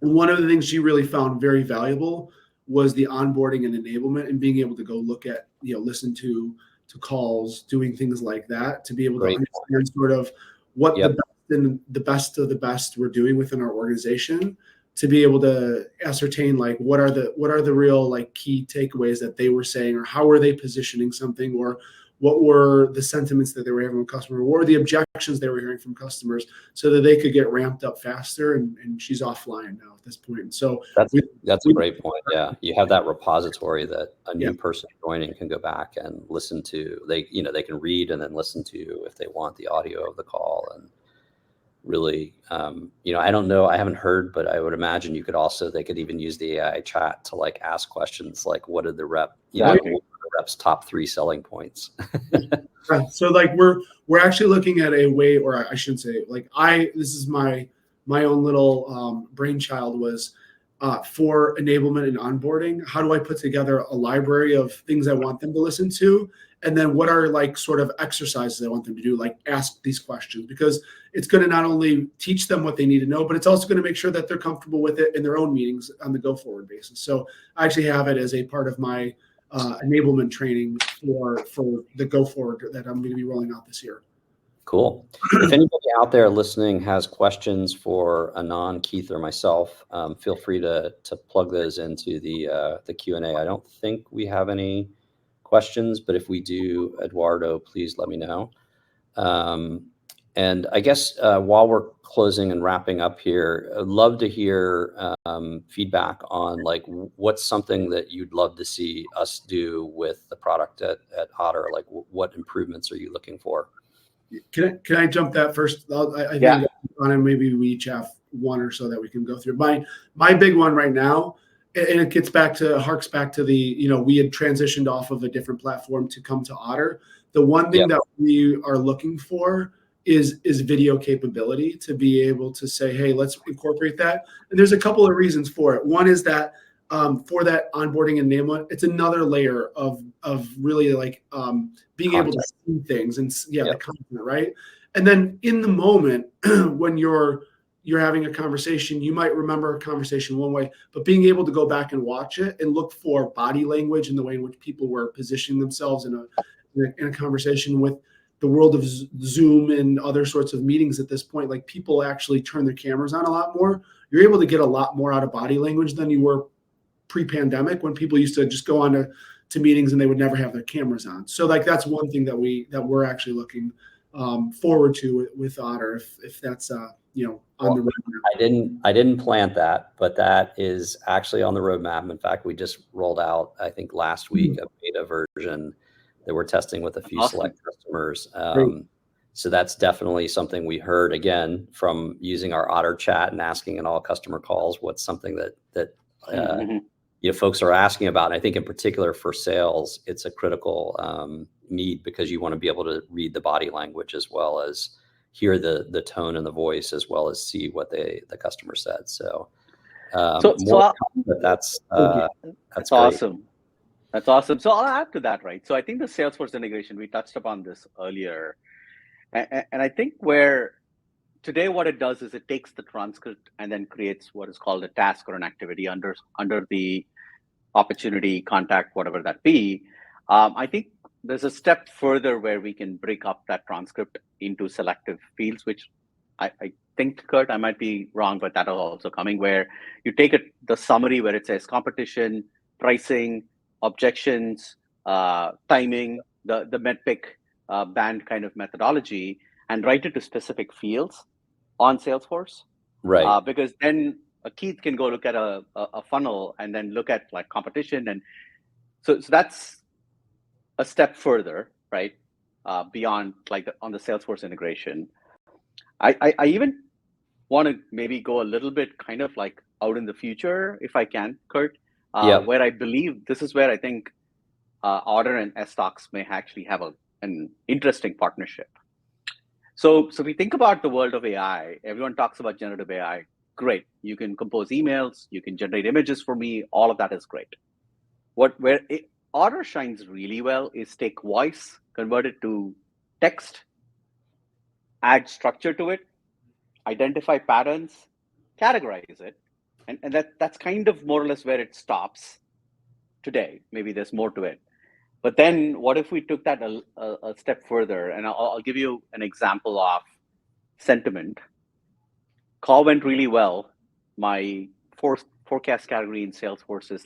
And one of the things she really found very valuable was the onboarding and enablement, and being able to go look at, listen to calls, doing things like that, to be able to understand sort of what the best of the best we're doing within our organization, to be able to ascertain like what are the real like key takeaways that they were saying, or how are they positioning something, or what were the sentiments that they were having with customers, what were the objections they were hearing from customers, so that they could get ramped up faster. And she's offline now at this point. So that's a great point. Yeah, you have that repository that a new person joining can go back and listen to. They can read and then listen to, if they want, the audio of the call. And really, I don't know, I haven't heard, but I would imagine they could even use the AI chat to like ask questions like, what did the rep's top 3 selling points? So like we're actually looking at a way, or I shouldn't say, like this is my own little brainchild, was for enablement and onboarding. How do I put together a library of things I want them to listen to? And then what are like sort of exercises I want them to do, like ask these questions, because it's going to not only teach them what they need to know, but it's also going to make sure that they're comfortable with it in their own meetings on the go forward basis. So I actually have it as a part of my enablement training for the go forward that I'm going to be rolling out this year. Cool. If anybody out there listening has questions for Anand, Keith, or myself, feel free to plug those into the Q&A. I don't think we have any questions, but if we do, Eduardo, please let me know. And I guess while we're closing and wrapping up here, I'd love to hear feedback on like what's something that you'd love to see us do with the product at Otter. Like what improvements are you looking for? Can I jump that first? I Yeah. think on it, maybe we each have one or so that we can go through. My big one right now, and it harks back to the, we had transitioned off of a different platform to come to Otter. The one thing that we are looking for is video capability, to be able to say, hey, let's incorporate that. And there's a couple of reasons for it. One is that for that onboarding enablement, it's another layer of really like being able to see things and the content, right? And then in the moment when you're having a conversation, you might remember a conversation one way, but being able to go back and watch it and look for body language and the way in which people were positioning themselves in a conversation. With the world of Zoom and other sorts of meetings at this point, like people actually turn their cameras on a lot more. You're able to get a lot more out of body language than you were pre-pandemic, when people used to just go on to meetings and they would never have their cameras on. So like that's one thing that we're actually looking forward to with Otter, if that's on the roadmap. I didn't plant that, but that is actually on the roadmap. In fact, we just rolled out, I think last week, a beta version that we're testing with a few select customers. So that's definitely something we heard again from using our Otter chat and asking in all customer calls. What's something that folks are asking about? And I think in particular for sales, it's a critical need, because you want to be able to read the body language as well as hear the tone and the voice, as well as see what the customer said. So, that's awesome. That's awesome. So I'll add to that, right? So I think the Salesforce integration, we touched upon this earlier. And I think where today what it does is it takes the transcript and then creates what is called a task or an activity under the opportunity, contact, whatever that be. I think there's a step further where we can break up that transcript into selective fields, which I think, Kurt, I might be wrong, but that is also coming, where you take the summary where it says competition, pricing, objections, timing, the MEDPIC band kind of methodology, and write it to specific fields on Salesforce. Right. Because then Keith can go look at a funnel and then look at like competition. And so that's a step further, right? Beyond like on the Salesforce integration. I even want to maybe go a little bit kind of like out in the future, if I can, Kurt, where I believe this is where I think Otter and SDocs may actually have an interesting partnership. So we think about the world of AI. Everyone talks about generative AI. Great. You can compose emails. You can generate images for me. All of that is great. Where Otter shines really well is take voice, convert it to text, add structure to it, identify patterns, categorize it. And that's kind of more or less where it stops today. Maybe there's more to it. But then what if we took that a step further? And I'll give you an example of sentiment. Call went really well. My forecast category in Salesforce is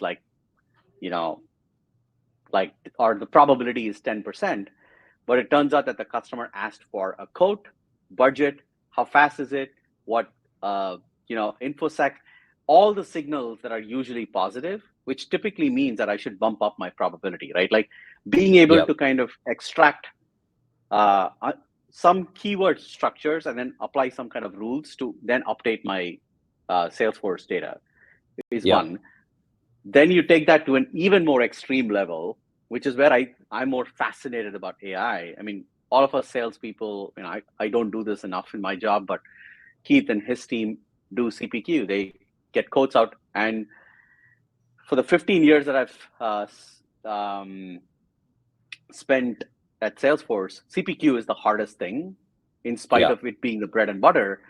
or the probability is 10%. But it turns out that the customer asked for a quote, budget, how fast is it, what, InfoSec, all the signals that are usually positive, which typically means that I should bump up my probability, right? Like being able to kind of extract some keyword structures and then apply some kind of rules to then update my Salesforce data is one. Then you take that to an even more extreme level, which is where I'm more fascinated about AI. I mean, all of us salespeople, I don't do this enough in my job, but Keith and his team do CPQ. They get quotes out. And for the 15 years that I've spent at Salesforce, CPQ is the hardest thing, in spite of it being the bread and butter.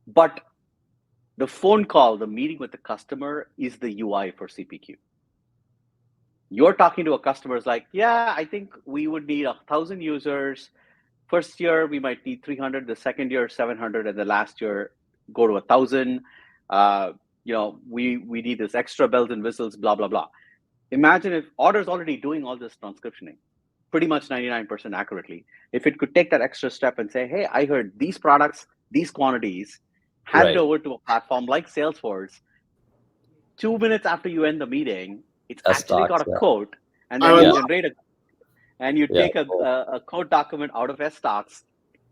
But the phone call, the meeting with the customer, is the UI for CPQ. you're talking to a customer is like, yeah, I think we would need 1,000 users. First year, we might need 300, the second year, 700, and the last year, go to 1,000. We need this extra bells and whistles, blah, blah, blah. Imagine if Otter's already doing all this transcriptioning, pretty much 99% accurately. If it could take that extra step and say, hey, I heard these products, these quantities, hand it over to a platform like Salesforce. 2 minutes after you end the meeting, it's actually got a quote, and then you generate and you take a code document out of SDocs,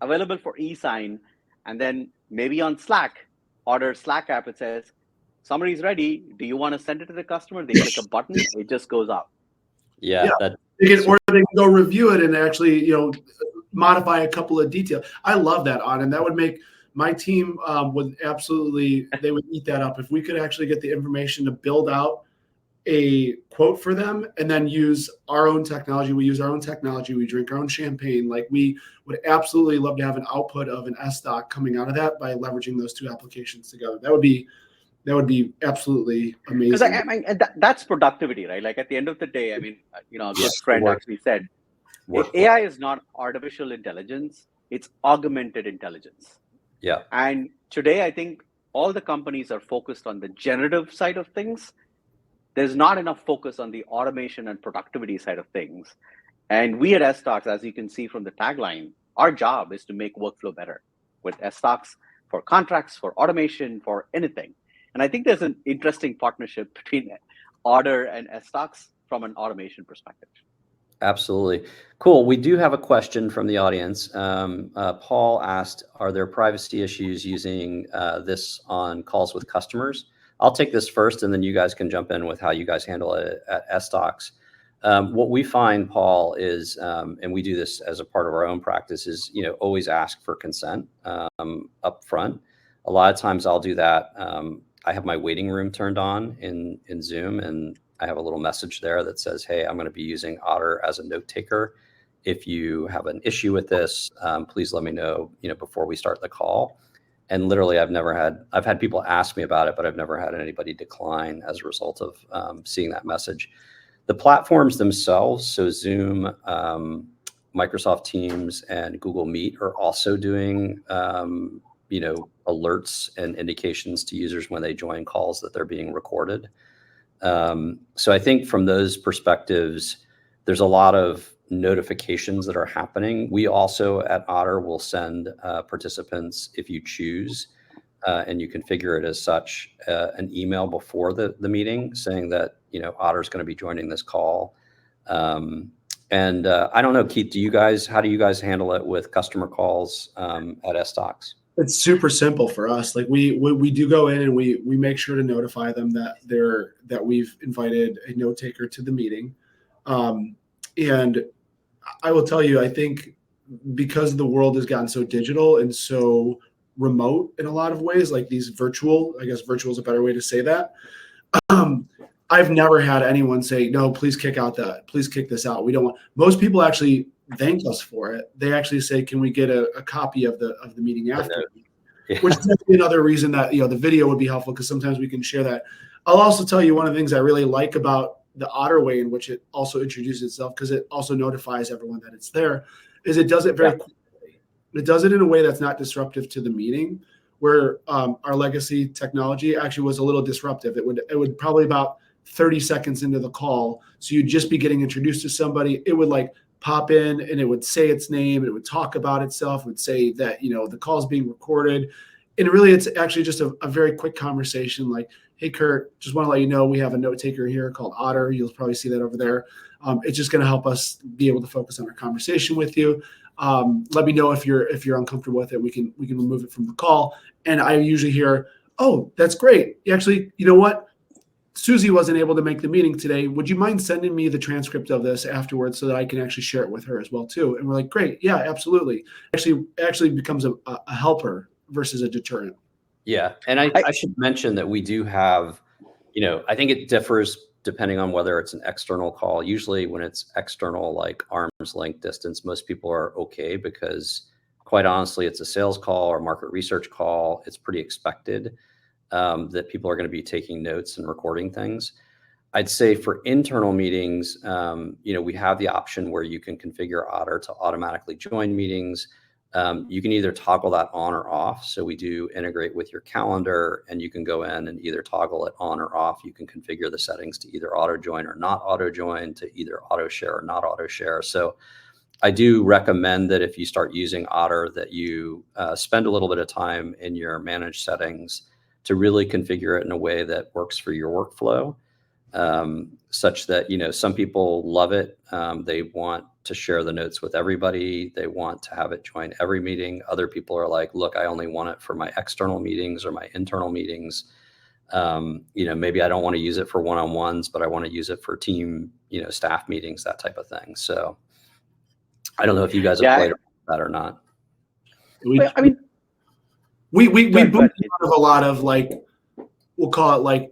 available for e-sign, and then maybe on Slack, Otter Slack app, it says, summary is ready. Do you want to send it to the customer? They click a button, it just goes out. Or they can go review it and actually, modify a couple of details. I love that, Anand. That would make my team they would eat that up. If we could actually get the information to build out a quote for them and then use our own technology. We use our own technology. We drink our own champagne. Like, we would absolutely love to have an output of an SDoc coming out of that by leveraging those two applications together. That would be absolutely amazing. Because that's productivity, right? Like, at the end of the day, a good friend actually said, AI is not artificial intelligence, it's augmented intelligence. Yeah. And today, I think all the companies are focused on the generative side of things. There's not enough focus on the automation and productivity side of things. And we at SDocs, as you can see from the tagline, our job is to make workflow better with SDocs for contracts, for automation, for anything. And I think there's an interesting partnership between Otter and SDocs from an automation perspective. Absolutely. Cool. We do have a question from the audience. Paul asked, are there privacy issues using this on calls with customers? I'll take this first, and then you guys can jump in with how you guys handle it at SDocs. What we find, Paul, is, and we do this as a part of our own practice, is always ask for consent up front. A lot of times I'll do that. I have my waiting room turned on in Zoom, and I have a little message there that says, hey, I'm going to be using Otter as a note taker. If you have an issue with this, please let me know, before we start the call. And literally, I've had people ask me about it, but I've never had anybody decline as a result of seeing that message. The platforms themselves, so Zoom, Microsoft Teams, and Google Meet are also doing, alerts and indications to users when they join calls that they're being recorded. So I think from those perspectives, there's a lot of notifications that are happening. We also at Otter will send participants, if you choose, and you configure it as such, an email before the meeting saying that Otter is going to be joining this call. And I don't know, Keith, how do you guys handle it with customer calls at SDocs? It's super simple for us. Like, we do go in and we make sure to notify them that we've invited a note taker to the meeting. And I will tell you, I think because the world has gotten so digital and so remote in a lot of ways, like these virtual is a better way to say that. I've never had anyone say, no, please kick this out. We don't want. Most people actually thank us for it. They actually say, can we get a copy of the meeting after? Yeah. Which is another reason that the video would be helpful, because sometimes we can share that. I'll also tell you one of the things I really like about the Otter way in which it also introduces itself, because it also notifies everyone that it's there, is it does it very quickly. It does it in a way that's not disruptive to the meeting, where our legacy technology actually was a little disruptive. It would probably about 30 seconds into the call, so you'd just be getting introduced to somebody. It would like pop in and it would say its name. It would talk about itself. It would say that the call is being recorded. And really, it's actually just a very quick conversation like, hey, Kurt, just want to let you know we have a note taker here called Otter. You'll probably see that over there. It's just going to help us be able to focus on our conversation with you. Let me know if you're uncomfortable with it. We can remove it from the call. And I usually hear, oh, that's great. Actually, you know what? Susie wasn't able to make the meeting today. Would you mind sending me the transcript of this afterwards so that I can actually share it with her as well too? And we're like, great. Yeah, absolutely. Actually becomes a helper versus a deterrent. Yeah. And I should mention that we do have, I think it differs depending on whether it's an external call. Usually when it's external, like arm's length distance, most people are okay, because quite honestly, it's a sales call or market research call. It's pretty expected that people are going to be taking notes and recording things. I'd say for internal meetings, we have the option where you can configure Otter to automatically join meetings. You can either toggle that on or off. So we do integrate with your calendar, and you can go in and either toggle it on or off. You can configure the settings to either auto join or not auto join, to either auto share or not auto share. So I do recommend that if you start using Otter, that you spend a little bit of time in your managed settings to really configure it in a way that works for your workflow, such that, some people love it. They want to share the notes with everybody. They want to have it join every meeting. Other people are like, look, I only want it for my external meetings or my internal meetings. Maybe I don't want to use it for one-on-ones, but I want to use it for team, staff meetings, that type of thing. So I don't know if you guys have played around with that or not. We boot out of a lot of, like, we'll call it like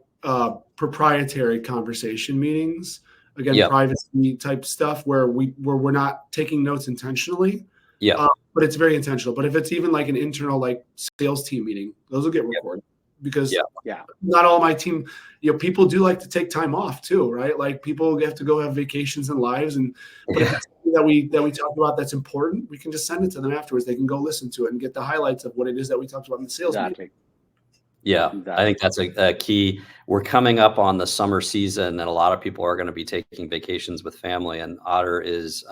proprietary conversation meetings. Again, privacy type stuff where we're not taking notes intentionally. Yeah. But it's very intentional. But if it's even like an internal, like, sales team meeting, those will get recorded because not all my team, people do like to take time off too, right? Like, people have to go have vacations and lives, but if it's something that we talk about that's important, we can just send it to them afterwards. They can go listen to it and get the highlights of what it is that we talked about in the sales meeting. Yeah, I think that's a key. We're coming up on the summer season, and a lot of people are going to be taking vacations with family, and Otter is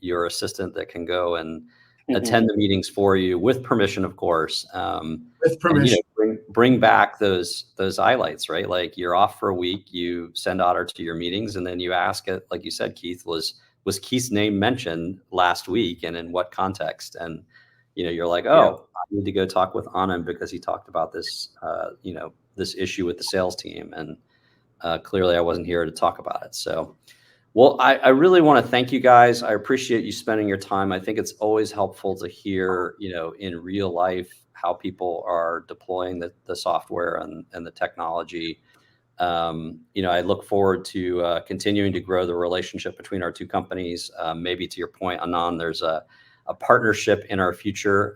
your assistant that can go and attend the meetings for you with permission, of course. With permission. And, bring back those highlights, right? Like, you're off for a week, you send Otter to your meetings, and then you ask it, like you said, Keith, was Keith's name mentioned last week, and in what context? And you're like, oh, I need to go talk with Anand because he talked about this, this issue with the sales team. And clearly I wasn't here to talk about it. So, well, I really want to thank you guys. I appreciate you spending your time. I think it's always helpful to hear, in real life, how people are deploying the software and the technology. I look forward to continuing to grow the relationship between our two companies. Maybe to your point, Anand, there's a partnership in our future.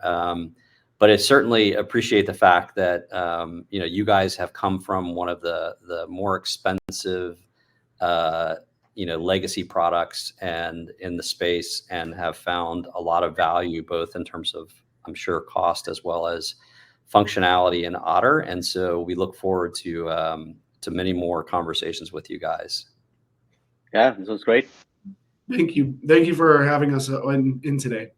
But I certainly appreciate the fact that, you guys have come from one of the more expensive, legacy products and in the space, and have found a lot of value, both in terms of, I'm sure, cost as well as functionality in Otter. And so we look forward to many more conversations with you guys. Yeah, this was great. Thank you. Thank you for having us in today.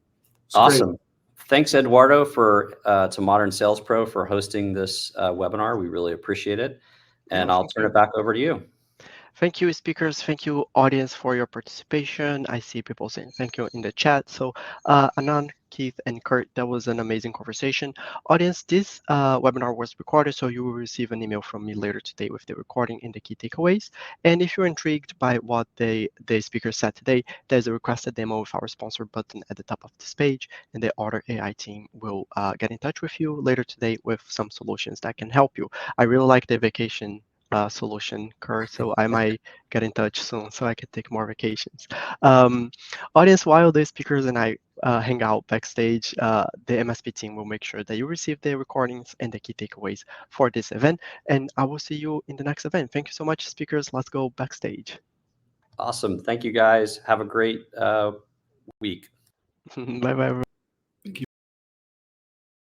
Awesome. Great. Thanks, Eduardo, to Modern Sales Pro for hosting this webinar. We really appreciate it. And I'll turn it back over to you. Thank you, speakers. Thank you, audience, for your participation. I see people saying thank you in the chat. So Anand, Keith, and Kurt, that was an amazing conversation. Audience, this webinar was recorded, so you will receive an email from me later today with the recording and the key takeaways. And if you're intrigued by what the speaker said today, there's a requested demo with our sponsor button at the top of this page, and the Otter.ai team will get in touch with you later today with some solutions that can help you. I really like the vacation solution, Kurt, so I might get in touch soon so I can take more vacations. Audience, while the speakers and I hang out backstage, the MSP team will make sure that you receive the recordings and the key takeaways for this event, and I will see you in the next event. Thank you so much, speakers. Let's go backstage. Awesome. Thank you, guys. Have a great week. Bye-bye.